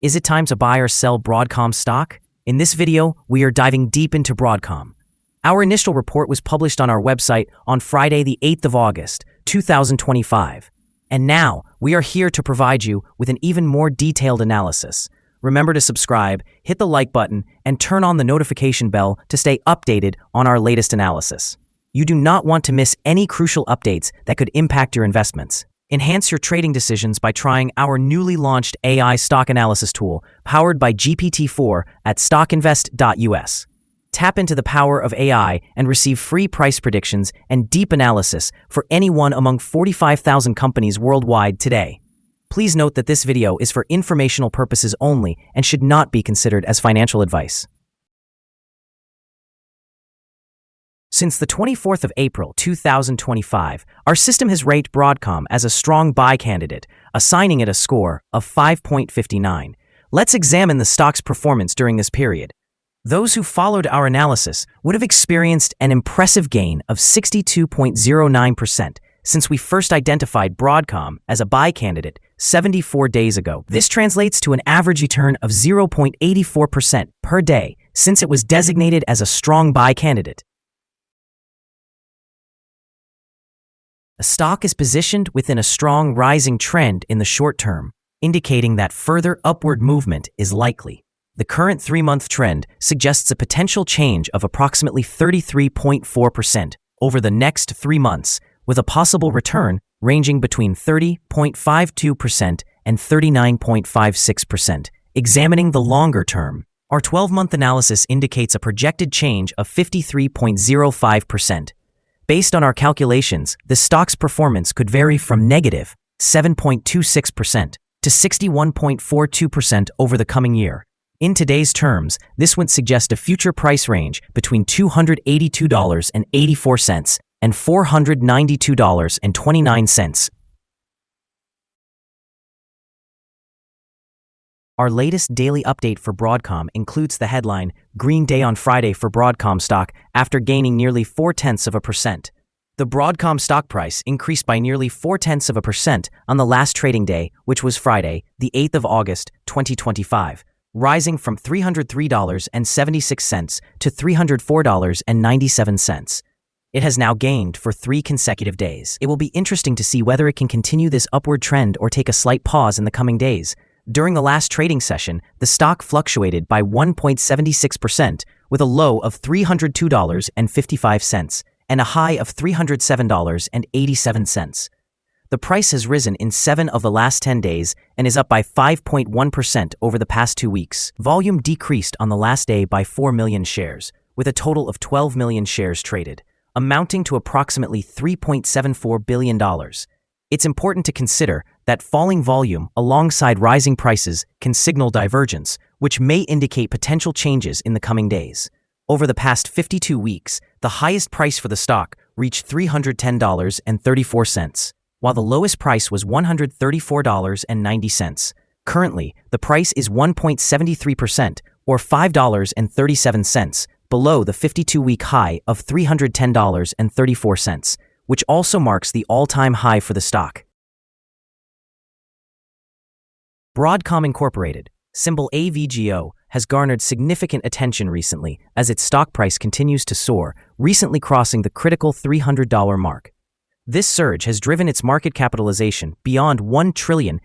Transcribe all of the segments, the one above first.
Is it time to buy or sell Broadcom stock? In this video, we are diving deep into Broadcom. Our initial report was published on our website on Friday, the 8th of August, 2025. And now, we are here to provide you with an even more detailed analysis. Remember to subscribe, hit the like button, and turn on the notification bell to stay updated on our latest analysis. You do not want to miss any crucial updates that could impact your investments. Enhance your trading decisions by trying our newly launched AI stock analysis tool powered by GPT-4 at StockInvest.us. Tap into the power of AI and receive free price predictions and deep analysis for any one among 45,000 companies worldwide today. Please note that this video is for informational purposes only and should not be considered as financial advice. Since the 24th of April 2025, our system has rated Broadcom as a strong buy candidate, assigning it a score of 5.59. Let's examine the stock's performance during this period. Those who followed our analysis would have experienced an impressive gain of 62.09% since we first identified Broadcom as a buy candidate 74 days ago. This translates to an average return of 0.84% per day since it was designated as a strong buy candidate. The stock is positioned within a strong rising trend in the short term, indicating that further upward movement is likely. The current 3-month trend suggests a potential change of approximately 33.4% over the next 3 months, with a possible return ranging between 30.52% and 39.56%. Examining the longer term, our 12-month analysis indicates a projected change of 53.05%. Based on our calculations, the stock's performance could vary from negative 7.26% to 61.42% over the coming year. In today's terms, this would suggest a future price range between $282.84 and $492.29. Our latest daily update for Broadcom includes the headline, Green Day on Friday for Broadcom stock after gaining nearly 0.4%. The Broadcom stock price increased by nearly 0.4% on the last trading day, which was Friday, the 8th of August, 2025, rising from $303.76 to $304.97. It has now gained for 3 consecutive days. It will be interesting to see whether it can continue this upward trend or take a slight pause in the coming days. During the last trading session, the stock fluctuated by 1.76%, with a low of $302.55 and a high of $307.87. The price has risen in 7 of the last 10 days and is up by 5.1% over the past 2 weeks. Volume decreased on the last day by 4 million shares, with a total of 12 million shares traded, amounting to approximately $3.74 billion. It's important to consider that falling volume alongside rising prices can signal divergence, which may indicate potential changes in the coming days. Over the past 52 weeks, the highest price for the stock reached $310.34, while the lowest price was $134.90. Currently, the price is 1.73% or $5.37 below the 52-week high of $310.34, which also marks the all-time high for the stock. Broadcom Incorporated, symbol AVGO, has garnered significant attention recently as its stock price continues to soar, recently crossing the critical $300 mark. This surge has driven its market capitalization beyond $1.4 trillion,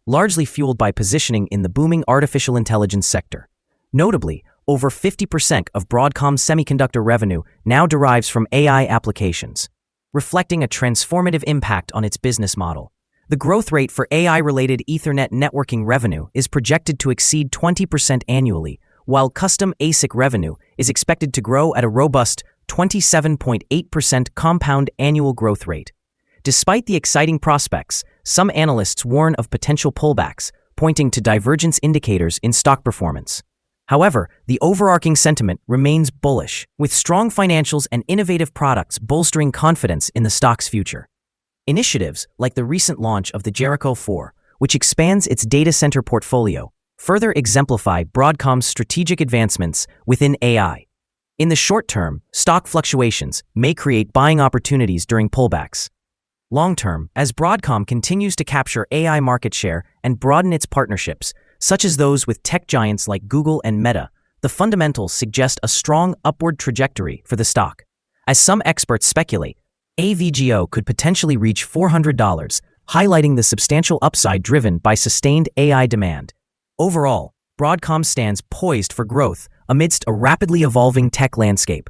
largely fueled by positioning in the booming artificial intelligence sector. Notably, over 50% of Broadcom's semiconductor revenue now derives from AI applications, reflecting a transformative impact on its business model. The growth rate for AI-related Ethernet networking revenue is projected to exceed 20% annually, while custom ASIC revenue is expected to grow at a robust 27.8% compound annual growth rate. Despite the exciting prospects, some analysts warn of potential pullbacks, pointing to divergence indicators in stock performance. However, the overarching sentiment remains bullish, with strong financials and innovative products bolstering confidence in the stock's future. Initiatives like the recent launch of the Jericho 4, which expands its data center portfolio, further exemplify Broadcom's strategic advancements within AI. In the short term, stock fluctuations may create buying opportunities during pullbacks. Long-term, as Broadcom continues to capture AI market share and broaden its partnerships, such as those with tech giants like Google and Meta, the fundamentals suggest a strong upward trajectory for the stock. As some experts speculate, AVGO could potentially reach $400, highlighting the substantial upside driven by sustained AI demand. Overall, Broadcom stands poised for growth amidst a rapidly evolving tech landscape.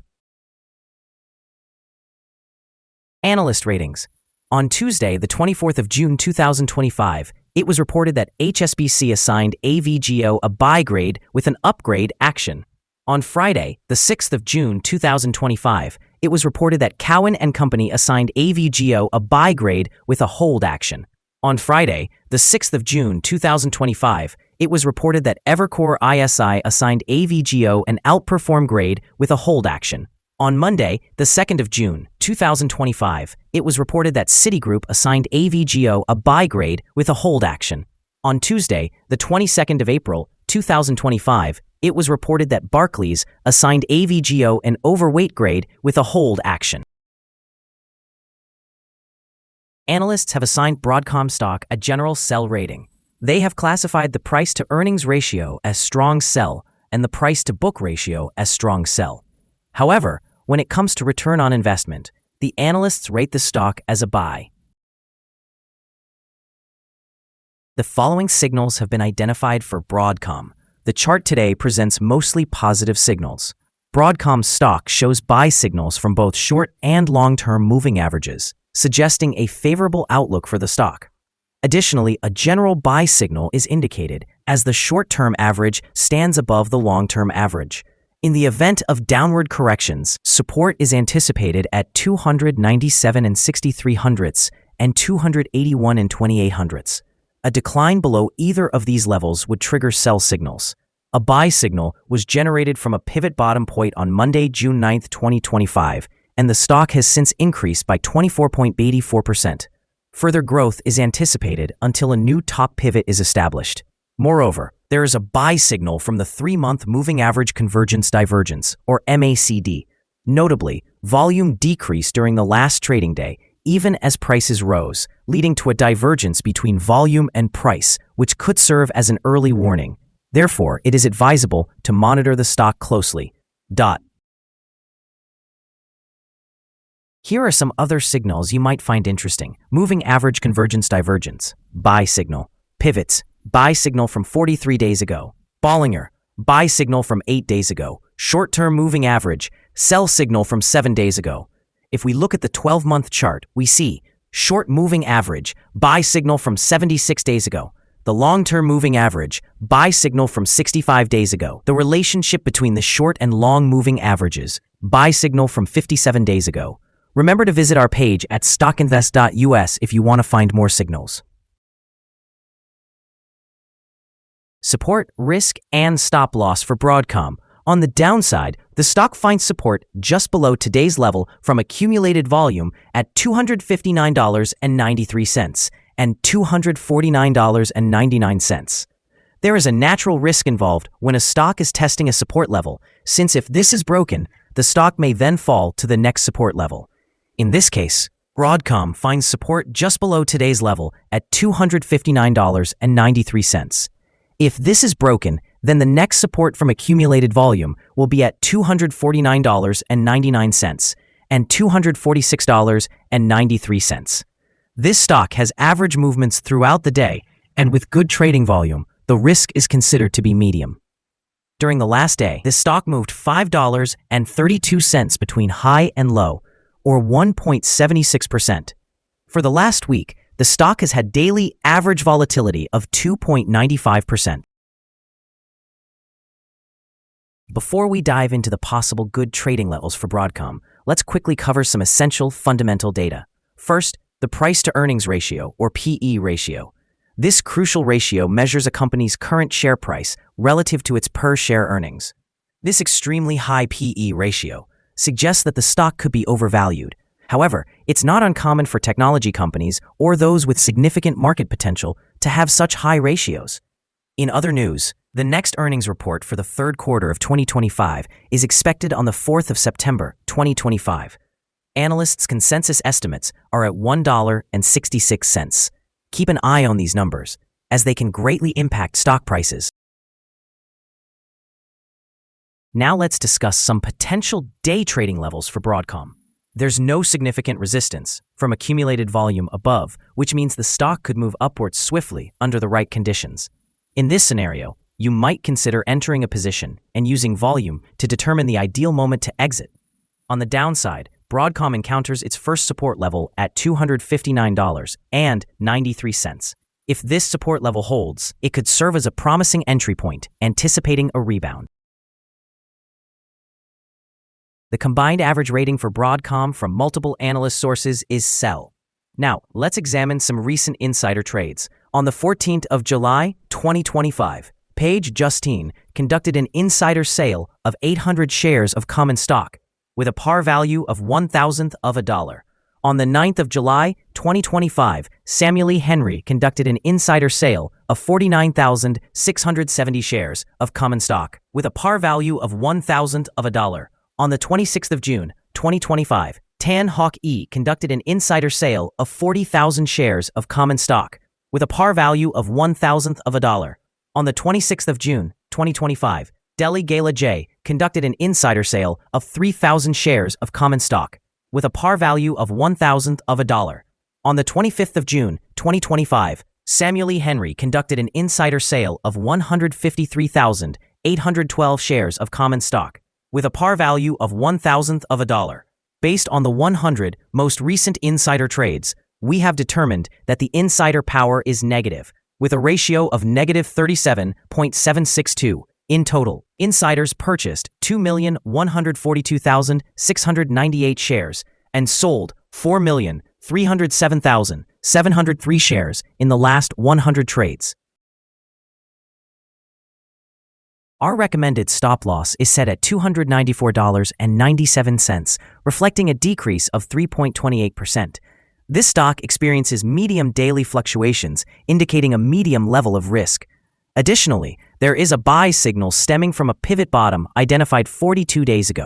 Analyst ratings. On Tuesday, the 24th of June 2025, it was reported that HSBC assigned AVGO a buy grade with an upgrade action. On Friday, the 6th of June 2025, it was reported that Cowen & Company assigned AVGO a buy grade with a hold action. On Friday, the 6th of June 2025, it was reported that Evercore ISI assigned AVGO an outperform grade with a hold action. On Monday, the 2nd of June 2025, it was reported that Citigroup assigned AVGO a buy grade with a hold action. On Tuesday, the 22nd of April 2025, it was reported that Barclays assigned AVGO an overweight grade with a hold action. Analysts have assigned Broadcom stock a general sell rating. They have classified the price-to-earnings ratio as strong sell and the price-to-book ratio as strong sell. However, when it comes to return on investment, the analysts rate the stock as a buy. The following signals have been identified for Broadcom. The chart today presents mostly positive signals. Broadcom's stock shows buy signals from both short and long-term moving averages, suggesting a favorable outlook for the stock. Additionally, a general buy signal is indicated as the short-term average stands above the long-term average. In the event of downward corrections, support is anticipated at 297 63/100ths and 281 28/100ths. A decline below either of these levels would trigger sell signals. A buy signal was generated from a pivot bottom point on Monday, June 9, 2025, and the stock has since increased by 24.84%. Further growth is anticipated until a new top pivot is established. Moreover, there is a buy signal from the 3-month moving average convergence divergence, or MACD. Notably, volume decreased during the last trading day, even as prices rose, leading to a divergence between volume and price, which could serve as an early warning. Therefore, it is advisable to monitor the stock closely. Here are some other signals you might find interesting. Moving average convergence divergence, buy signal. Pivots, buy signal from 43 days ago. Bollinger, buy signal from 8 days ago. Short-term moving average, sell signal from 7 days ago. If we look at the 12-month chart, we see short moving average, buy signal from 76 days ago. The long-term moving average, buy signal from 65 days ago. The relationship between the short and long moving averages, buy signal from 57 days ago. Remember to visit our page at StockInvest.us if you want to find more signals. Support, risk, and stop loss for Broadcom. On the downside, the stock finds support just below today's level from accumulated volume at $259.93 and $249.99. There is a natural risk involved when a stock is testing a support level, since if this is broken, the stock may then fall to the next support level. In this case, Broadcom finds support just below today's level at $259.93. If this is broken, then the next support from accumulated volume will be at $249.99 and $246.93. This stock has average movements throughout the day, and with good trading volume, the risk is considered to be medium. During the last day, this stock moved $5.32 between high and low, or 1.76%. For the last week, the stock has had daily average volatility of 2.95%. Before we dive into the possible good trading levels for Broadcom, let's quickly cover some essential fundamental data. First, the price-to-earnings ratio, or PE ratio. This crucial ratio measures a company's current share price relative to its per-share earnings. This extremely high PE ratio suggests that the stock could be overvalued. However, it's not uncommon for technology companies or those with significant market potential to have such high ratios. In other news, the next earnings report for the third quarter of 2025 is expected on the 4th of September, 2025. Analysts' consensus estimates are at $1.66. Keep an eye on these numbers, as they can greatly impact stock prices. Now let's discuss some potential day trading levels for Broadcom. There's no significant resistance from accumulated volume above, which means the stock could move upwards swiftly under the right conditions. In this scenario, you might consider entering a position and using volume to determine the ideal moment to exit. On the downside, Broadcom encounters its first support level at $259.93. If this support level holds, it could serve as a promising entry point, anticipating a rebound. The combined average rating for Broadcom from multiple analyst sources is sell. Now, let's examine some recent insider trades. On the 14th of July, 2025, Paige Justine conducted an insider sale of 800 shares of common stock with a par value of $1,000. On the 9th of July, 2025, Samuel E. Henry conducted an insider sale of 49,670 shares of common stock with a par value of $1,000. On the 26th of June, 2025, Tan Hawk E conducted an insider sale of 40,000 shares of common stock with a par value of $1,000. On the 26th of June, 2025, Deli Gala J conducted an insider sale of 3,000 shares of common stock with a par value of $1,000. On the 25th of June, 2025, Samuel E. Henry conducted an insider sale of 153,812 shares of common stock with a par value of $1,000. Based on the 100 most recent insider trades, we have determined that the insider power is negative, with a ratio of negative 37.762. In total, insiders purchased 2,142,698 shares and sold 4,307,703 shares in the last 100 trades. Our recommended stop loss is set at $294.97, reflecting a decrease of 3.28%. This stock experiences medium daily fluctuations, indicating a medium level of risk. Additionally, there is a buy signal stemming from a pivot bottom identified 42 days ago.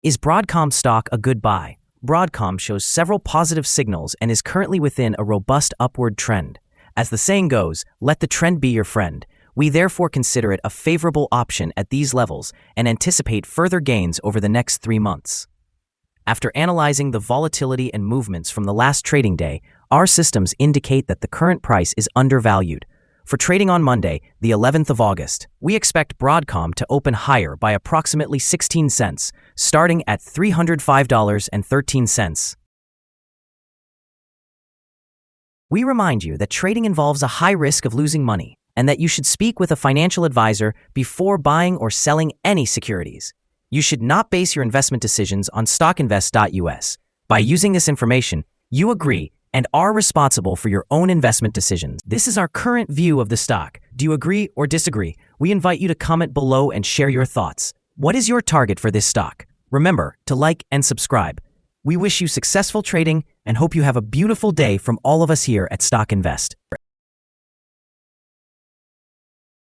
Is Broadcom stock a good buy? Broadcom shows several positive signals and is currently within a robust upward trend. As the saying goes, let the trend be your friend. We therefore consider it a favorable option at these levels and anticipate further gains over the next 3 months. After analyzing the volatility and movements from the last trading day, our systems indicate that the current price is undervalued. For trading on Monday, the 11th of August, we expect Broadcom to open higher by approximately 16 cents, starting at $305.13. We remind you that trading involves a high risk of losing money and that you should speak with a financial advisor before buying or selling any securities. You should not base your investment decisions on StockInvest.us. By using this information, you agree and are responsible for your own investment decisions. This is our current view of the stock. Do you agree or disagree? We invite you to comment below and share your thoughts. What is your target for this stock? Remember to like and subscribe. We wish you successful trading and hope you have a beautiful day from all of us here at Stock Invest.